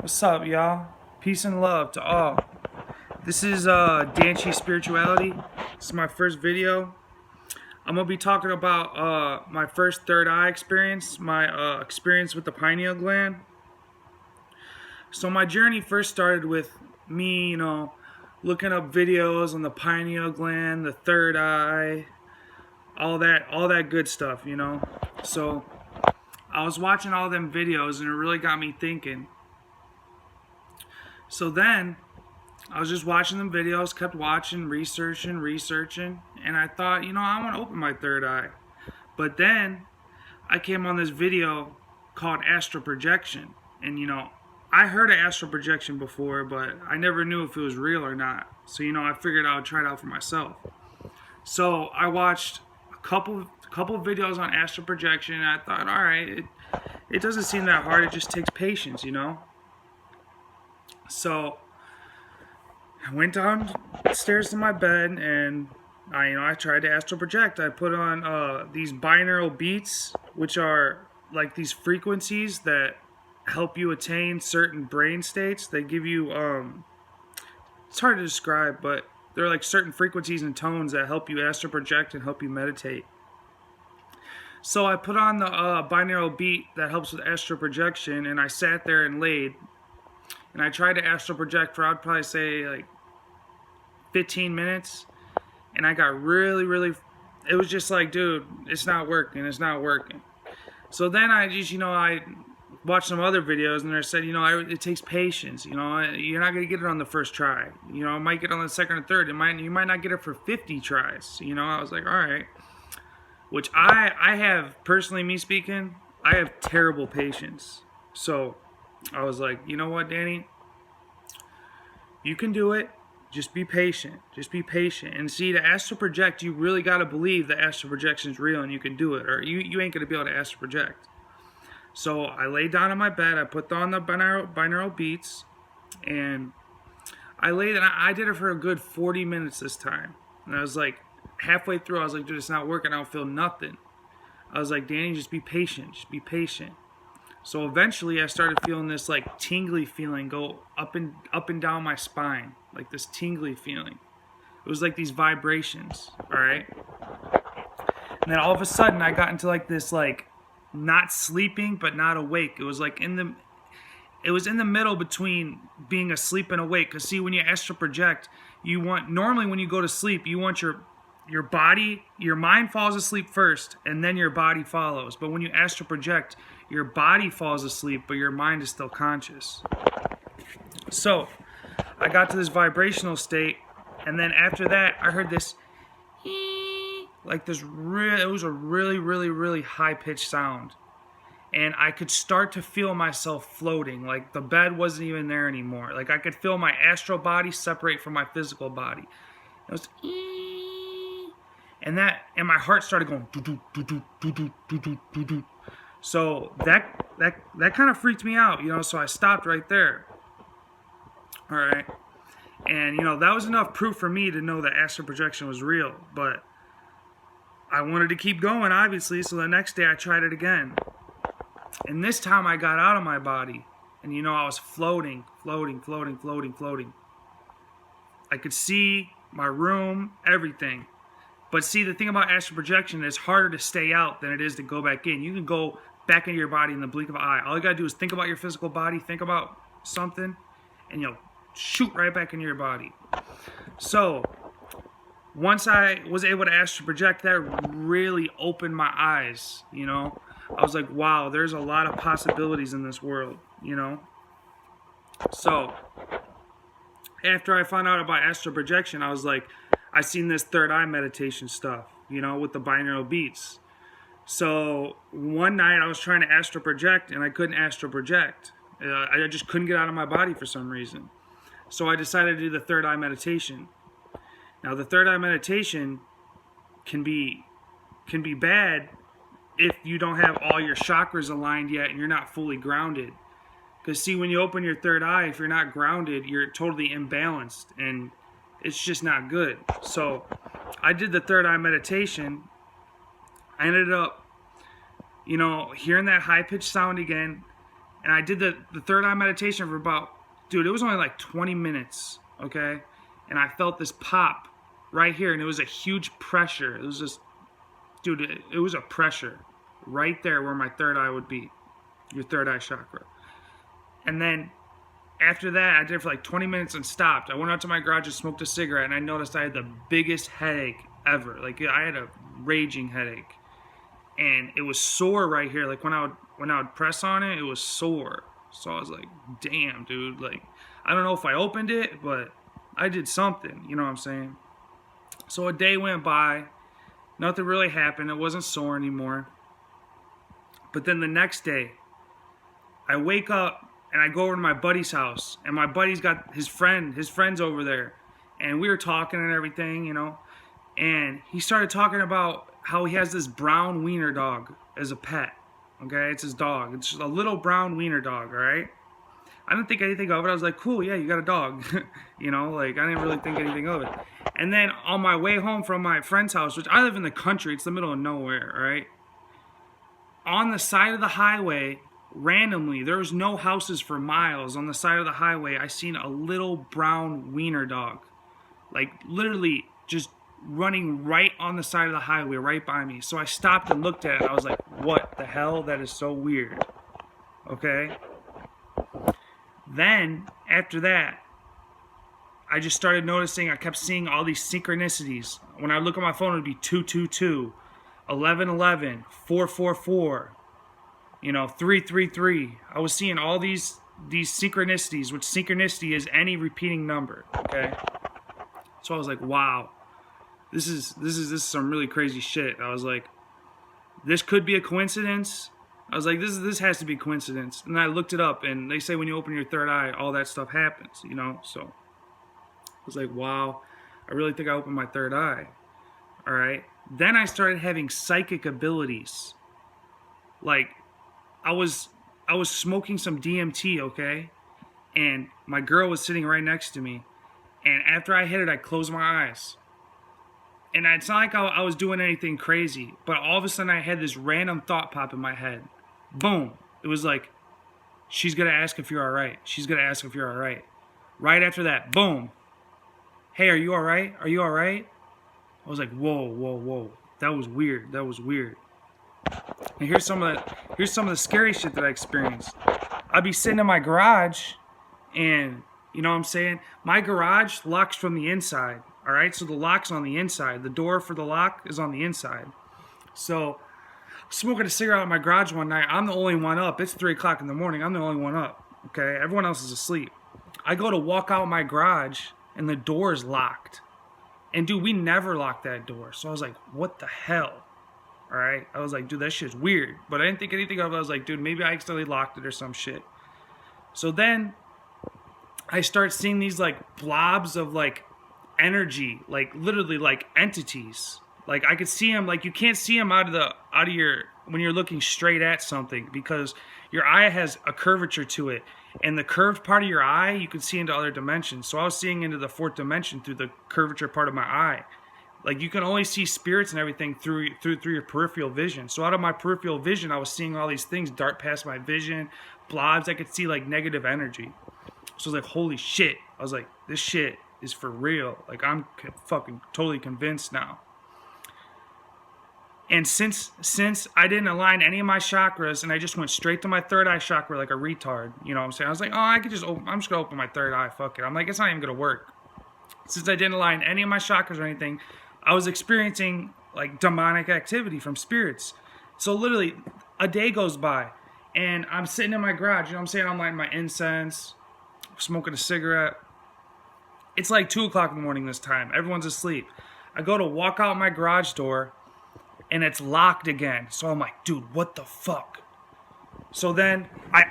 What's up, y'all? Peace and love to all. This is Danchi Spirituality. This is my first video. I'm gonna be talking about my first third eye experience, my experience with the pineal gland. So my journey first started with me, looking up videos on the pineal gland, the third eye, all that good stuff, So I was watching all them videos and it really got me thinking. So then I was just watching them videos, kept watching, researching, and I thought, I want to open my third eye. But then I came on this video called Astral Projection, and I heard of astral projection before, but I never knew if it was real or not. So I figured I would try it out for myself. So I watched a couple of videos on astral projection, and I thought, all right, it doesn't seem that hard. It just takes patience, So I went downstairs to my bed and I tried to astral project. I put on these binaural beats, which are like these frequencies that help you attain certain brain states. They give you it's hard to describe, but they're like certain frequencies and tones that help you astral project and help you meditate. So I put on the binaural beat that helps with astral projection, and I sat there and laid. And I tried to astral project for, I'd probably say, like 15 minutes. And I got really, it was just like, dude, it's not working. So then I just, I watched some other videos and they said, it takes patience. You're not going to get it on the first try. It might get on the second or third. You might not get it for 50 tries. I was like, all right. Which I have, personally, me speaking, I have terrible patience. So I was like, you know what, Danny? You can do it. Just be patient. And see, to astral project, you really got to believe that astral projection is real and you can do it, or you ain't going to be able to astral project. So I laid down on my bed. I put on the binaural beats, and I laid and I did it for a good 40 minutes this time. And I was like, halfway through, I was like, dude, it's not working. I don't feel nothing. I was like, Danny, just be patient. So eventually I started feeling this like tingly feeling go up and down my spine, like this tingly feeling. It was like these vibrations, all right? And then all of a sudden I got into like this like not sleeping but not awake. It was like in the middle between being asleep and awake. Cuz see, when you astral project, normally when you go to sleep, you want your body, your mind falls asleep first and then your body follows. But when you astral project, your body falls asleep, but your mind is still conscious. So I got to this vibrational state, and then after that, I heard this, like this, it was a really high-pitched sound. And I could start to feel myself floating, like the bed wasn't even there anymore. Like I could feel my astral body separate from my physical body. It was, and my heart started going, do. So that kind of freaked me out, so I stopped right there. All right. And, that was enough proof for me to know that astral projection was real. But I wanted to keep going, obviously, so the next day I tried it again. And this time I got out of my body. And, I was floating. I could see my room, everything. But see, the thing about astral projection is it's harder to stay out than it is to go back in. You can go back into your body in the blink of an eye. All you gotta do is think about your physical body, think about something, and you'll shoot right back into your body. So once I was able to astral project, that really opened my eyes. I was like, wow, there's a lot of possibilities in this world. So after I found out about astral projection, I was like, I seen this third eye meditation stuff, with the binaural beats. So one night I was trying to astral project and I couldn't astral project. I just couldn't get out of my body for some reason. So I decided to do the third eye meditation. Now the third eye meditation can be bad if you don't have all your chakras aligned yet and you're not fully grounded. Because see, when you open your third eye, if you're not grounded, you're totally imbalanced and it's just not good. So I did the third eye meditation. I ended up, hearing that high-pitched sound again, And I did the third eye meditation for about, dude, it was only like 20 minutes, okay? And I felt this pop right here, and it was a huge pressure. It was just, dude, it was a pressure right there where my third eye would be, your third eye chakra. And then after that, I did it for like 20 minutes and stopped. I went out to my garage and smoked a cigarette, and I noticed I had the biggest headache ever. Like, I had a raging headache. And it was sore right here. Like, when I would press on it, it was sore. So I was like, damn, dude. Like, I don't know if I opened it, but I did something. You know what I'm saying? So a day went by. Nothing really happened. It wasn't sore anymore. But then the next day, I wake up and I go over to my buddy's house. And my buddy's got his friends over there. And we were talking and everything, you know. And he started talking about how he has this brown wiener dog as a pet. Okay, it's his dog. It's just a little brown wiener dog, all right? I didn't think anything of it. I was like, cool, yeah, you got a dog. You know, like, I didn't really think anything of it. And then on my way home from my friend's house, which I live in the country, it's the middle of nowhere, all right? On the side of the highway, randomly, there was no houses for miles. On the side of the highway, I seen a little brown wiener dog. Like, literally just running right on the side of the highway, right by me. So I stopped and looked at it. I was like, what the hell? That is so weird. Okay? Then, after that, I just started noticing, I kept seeing all these synchronicities. When I look at my phone, it would be 222, 1111, 444, 333. I was seeing all these synchronicities, which synchronicity is any repeating number, okay? So I was like, wow. This is some really crazy shit. I was like, this could be a coincidence. I was like, this has to be coincidence. And I looked it up, and they say when you open your third eye, all that stuff happens, you know? So I was like, wow, I really think I opened my third eye. All right. Then I started having psychic abilities. Like, I was smoking some DMT, okay? And my girl was sitting right next to me. And after I hit it, I closed my eyes. And it's not like I was doing anything crazy, but all of a sudden I had this random thought pop in my head. Boom. It was like, she's going to ask if you're all right. She's going to ask if you're all right. Right after that, boom. Hey, are you all right? Are you all right? I was like, whoa, whoa, whoa. That was weird. That was weird. And here's some of the scary shit that I experienced. I'd be sitting in my garage, and you know what I'm saying? My garage locks from the inside. All right, so the lock's on the inside. The door for the lock is on the inside. So, smoking a cigarette in my garage one night. I'm the only one up. It's 3 o'clock in the morning. I'm the only one up. Okay, everyone else is asleep. I go to walk out my garage, and the door is locked. And dude, we never locked that door. So I was like, what the hell? All right, I was like, dude, that shit's weird. But I didn't think anything of it. I was like, dude, maybe I accidentally locked it or some shit. So then I start seeing these like blobs of like energy, like literally like entities. Like I could see them, like you can't see them out of your, when you're looking straight at something, because your eye has a curvature to it, and the curved part of your eye you can see into other dimensions. So I was seeing into the fourth dimension through the curvature part of my eye. Like you can only see spirits and everything through your peripheral vision. So out of my peripheral vision, I was seeing all these things dart past my vision, blobs. I could see like negative energy. So I was like, holy shit. I was like, this shit is for real. Like I'm fucking totally convinced now. And since I didn't align any of my chakras, and I just went straight to my third eye chakra like a retard, you know what I'm saying? I was like, oh, I'm just going to open my third eye, fuck it. I'm like, it's not even going to work. Since I didn't align any of my chakras or anything, I was experiencing like demonic activity from spirits. So literally a day goes by, and I'm sitting in my garage, you know what I'm saying? I'm lighting my incense, smoking a cigarette. It's like 2 o'clock in the morning this time. Everyone's asleep. I go to walk out my garage door, and it's locked again. So I'm like, dude, what the fuck? So then I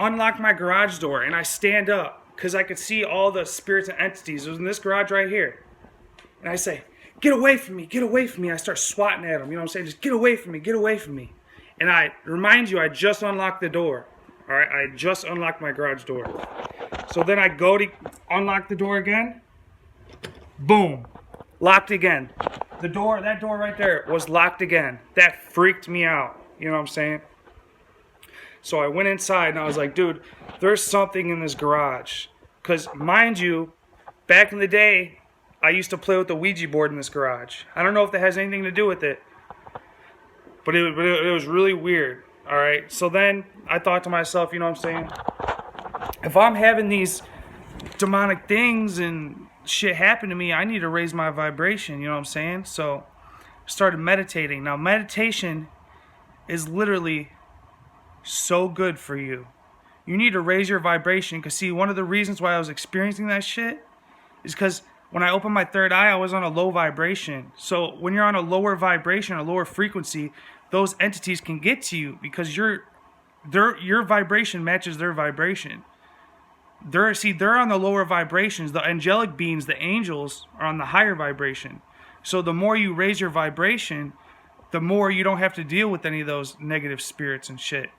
unlock my garage door, and I stand up because I could see all the spirits and entities. It was in this garage right here. And I say, get away from me, get away from me. I start swatting at them, you know what I'm saying? Just get away from me, get away from me. And I remind you, I just unlocked the door. All right, I just unlocked my garage door. So then I go to unlock the door again. Boom, locked again. That door right there was locked again. That freaked me out. You know what I'm saying? So I went inside and I was like, dude, there's something in this garage. Because, mind you, back in the day, I used to play with the Ouija board in this garage. I don't know if that has anything to do with it, but it was really weird. All right. So then I thought to myself, you know what I'm saying? If I'm having these demonic things and shit happen to me, I need to raise my vibration. You know what I'm saying? So I started meditating. Now, meditation is literally so good for you. You need to raise your vibration, because see, one of the reasons why I was experiencing that shit is because when I opened my third eye, I was on a low vibration. So when you're on a lower vibration, a lower frequency, those entities can get to you because your vibration matches their vibration. They're on the lower vibrations. The angelic beings, the angels, are on the higher vibration. So the more you raise your vibration, the more you don't have to deal with any of those negative spirits and shit.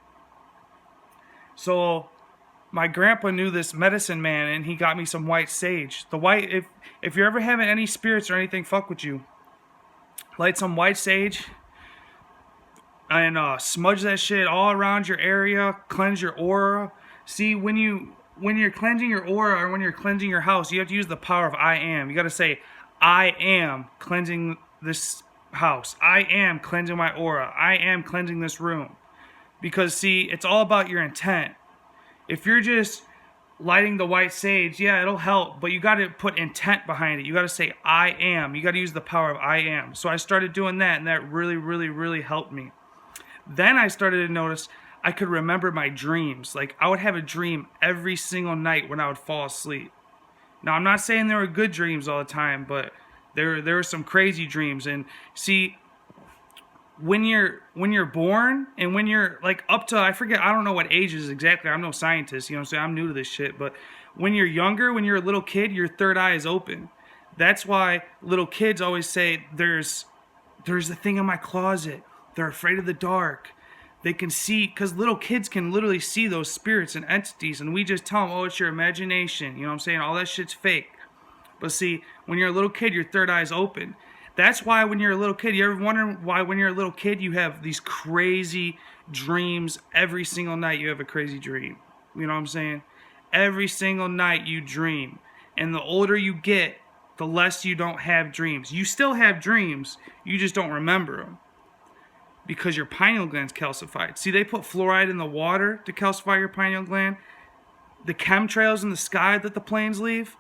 So my grandpa knew this medicine man, and he got me some white sage. The white, if you're ever having any spirits or anything fuck with you, light some white sage and smudge that shit all around your area. Cleanse your aura. See, when you're cleansing your aura or when you're cleansing your house, you have to use the power of I am. You got to say, I am cleansing this house. I am cleansing my aura. I am cleansing this room. Because, see, it's all about your intent. If you're just lighting the white sage, yeah, it'll help, but you got to put intent behind it. You got to say, I am. You got to use the power of I am. So I started doing that, and that really, really, really helped me. Then I started to notice I could remember my dreams. Like, I would have a dream every single night when I would fall asleep. Now, I'm not saying there were good dreams all the time, but there were some crazy dreams. And see, when you're born and when you're like up to, I forget, I don't know what ages exactly. I'm no scientist, you know what I'm saying? I'm new to this shit. But when you're younger, when you're a little kid, your third eye is open. That's why little kids always say, there's a thing in my closet. They're afraid of the dark. They can see, because little kids can literally see those spirits and entities, and we just tell them, oh, it's your imagination. You know what I'm saying? All that shit's fake. But see, when you're a little kid, your third eye is open. That's why when you're a little kid, you ever wonder why when you're a little kid you have these crazy dreams every single night? You have a crazy dream. You know what I'm saying? Every single night you dream. And the older you get, the less you don't have dreams. You still have dreams, you just don't remember them. Because your pineal gland's calcified. See, they put fluoride in the water to calcify your pineal gland. The chemtrails in the sky that the planes leave,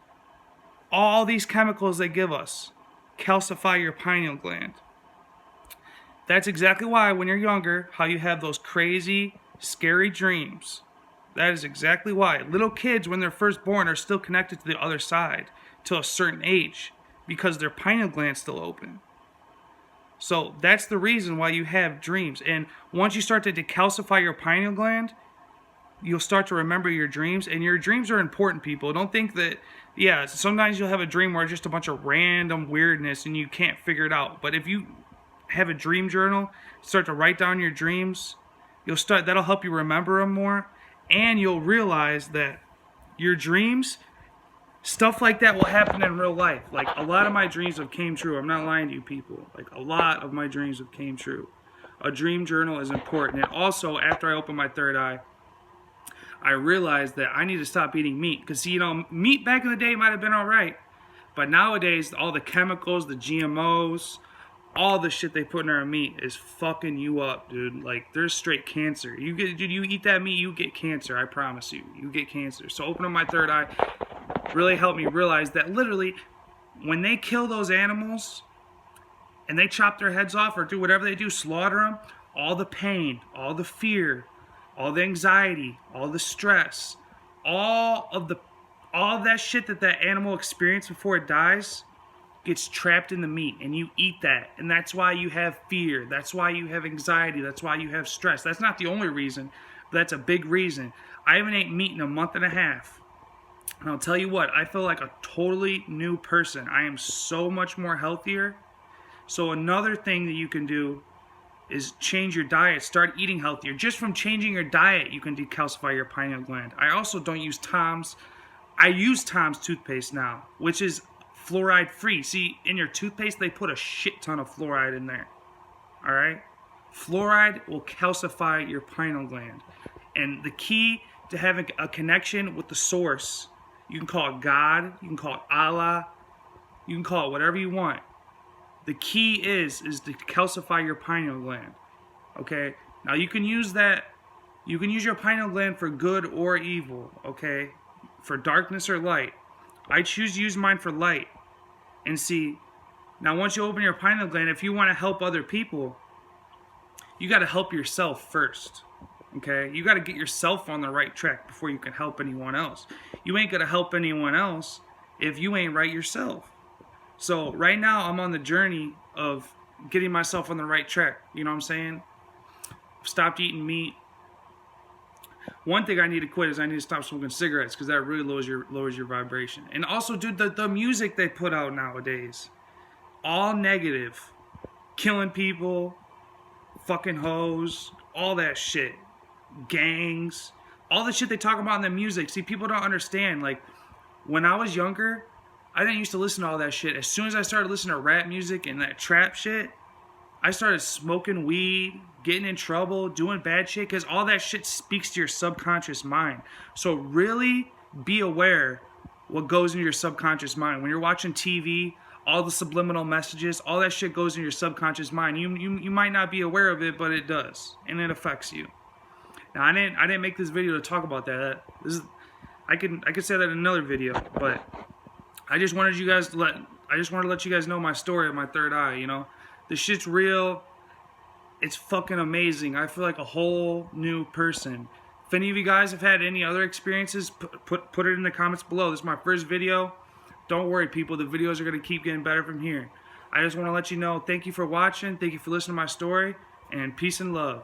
all these chemicals they give us calcify your pineal gland. That's exactly why when you're younger, how you have those crazy, scary dreams. That is exactly why. Little kids, when they're first born, are still connected to the other side till a certain age because their pineal gland's still open. So that's the reason why you have dreams. And once you start to decalcify your pineal gland, you'll start to remember your dreams. And your dreams are important, people. Don't think that, yeah, sometimes you'll have a dream where it's just a bunch of random weirdness and you can't figure it out. But if you have a dream journal, start to write down your dreams, that'll help you remember them more. And you'll realize that your dreams, stuff like that will happen in real life. Like, a lot of my dreams have came true. I'm not lying to you people. Like, a lot of my dreams have came true. A dream journal is important. And also, after I opened my third eye, I realized that I need to stop eating meat. Because, see, you know, meat back in the day might have been alright. But nowadays, all the chemicals, the GMOs, all the shit they put in our meat is fucking you up, dude. Like, there's straight cancer. You eat that meat, you get cancer. I promise you. You get cancer. So opening my third eye really helped me realize that literally, when they kill those animals and they chop their heads off or do whatever they do, slaughter them, all the pain, all the fear, all the anxiety, all the stress, all of that shit that animal experienced before it dies gets trapped in the meat, and you eat that. And that's why you have fear. That's why you have anxiety. That's why you have stress. That's not the only reason, but that's a big reason. I haven't ate meat in a month and a half. And I'll tell you what, I feel like a totally new person. I am so much more healthier. So another thing that you can do is change your diet. Start eating healthier. Just from changing your diet, you can decalcify your pineal gland. I also don't use Tom's. I use Tom's toothpaste now, which is fluoride free. See, in your toothpaste, they put a shit ton of fluoride in there. Alright? Fluoride will calcify your pineal gland. And the key to having a connection with the source, you can call it God, you can call it Allah, you can call it whatever you want. The key is to calcify your pineal gland. Okay? Now you can use your pineal gland for good or evil, okay? For darkness or light. I choose to use mine for light. And see, now once you open your pineal gland, if you want to help other people, you got to help yourself first. Okay? You got to get yourself on the right track before you can help anyone else. You ain't going to help anyone else if you ain't right yourself. So right now I'm on the journey of getting myself on the right track. You know what I'm saying? Stopped eating meat. One thing I need to quit is I need to stop smoking cigarettes, because that really lowers your vibration. And also, dude, the music they put out nowadays, all negative, killing people, fucking hoes, all that shit, gangs, all the shit they talk about in the music. See, people don't understand. Like, when I was younger, I didn't used to listen to all that shit. As soon as I started listening to rap music and that trap shit, I started smoking weed, getting in trouble, doing bad shit, because all that shit speaks to your subconscious mind. So really be aware what goes into your subconscious mind. When you're watching TV, all the subliminal messages, all that shit goes into your subconscious mind. You might not be aware of it, but it does, and it affects you. Now I didn't make this video to talk about that. I could say that in another video, but I just wanted to let you guys know my story of my third eye. You know, this shit's real. It's fucking amazing. I feel like a whole new person. If any of you guys have had any other experiences, put it in the comments below. This is my first video. Don't worry, people. The videos are going to keep getting better from here. I just want to let you know, thank you for watching. Thank you for listening to my story. And peace and love.